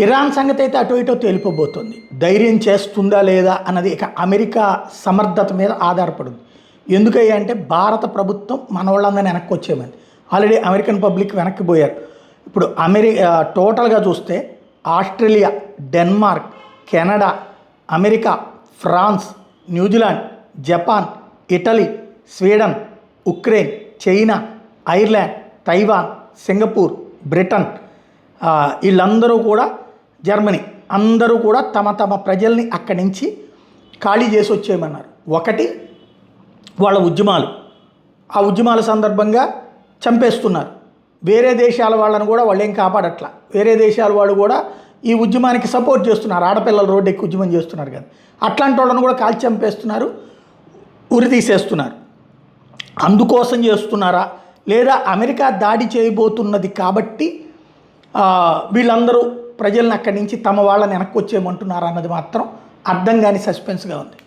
Iran సంగతి అయితే అటు ఇటో తేలిపోబోతుంది. ధైర్యం చేస్తుందా లేదా అన్నది ఇక అమెరికా సమర్థత మీద ఆధారపడింది. ఎందుకయ్యా అంటే భారత ప్రభుత్వం మన వాళ్ళందరినీ వెనక్కి వచ్చేయమంది. ఆల్రెడీ అమెరికన్ పబ్లిక్ వెనక్కి పోయారు. ఇప్పుడు టోటల్గా చూస్తే Australia, Denmark, Canada, America, France, New Zealand, Japan, Italy, Sweden, Ukraine, China, Ireland, Taiwan, Singapore, Britain, వీళ్ళందరూ కూడా, జర్మనీ, అందరూ కూడా తమ తమ ప్రజల్ని అక్కడి నుంచి ఖాళీ చేసి వచ్చేయమన్నారు. ఒకటి, వాళ్ళ ఉద్యమాలు, ఆ ఉద్యమాల సందర్భంగా చంపేస్తున్నారు. వేరే దేశాల వాళ్ళని కూడా వాళ్ళు ఏం కాపాడట్లా. వేరే దేశాల వాళ్ళు కూడా ఈ ఉద్యమానికి సపోర్ట్ చేస్తున్నారు. ఆడపిల్లలు రోడ్డు ఎక్కి ఉద్యమం చేస్తున్నారు కదా, అట్లాంటి వాళ్ళని కూడా కాల్చి చంపేస్తున్నారు, ఉరి తీసేస్తున్నారు. అందుకోసం చేస్తున్నారా లేదా అమెరికా దాడి చేయబోతున్నది కాబట్టి వీళ్ళందరూ ప్రజలను అక్కడి నుంచి తమ వాళ్ళని వెనక్కి వచ్చేయమంటున్నారా అన్నది మాత్రం అర్థం కాని సస్పెన్స్గా ఉంది.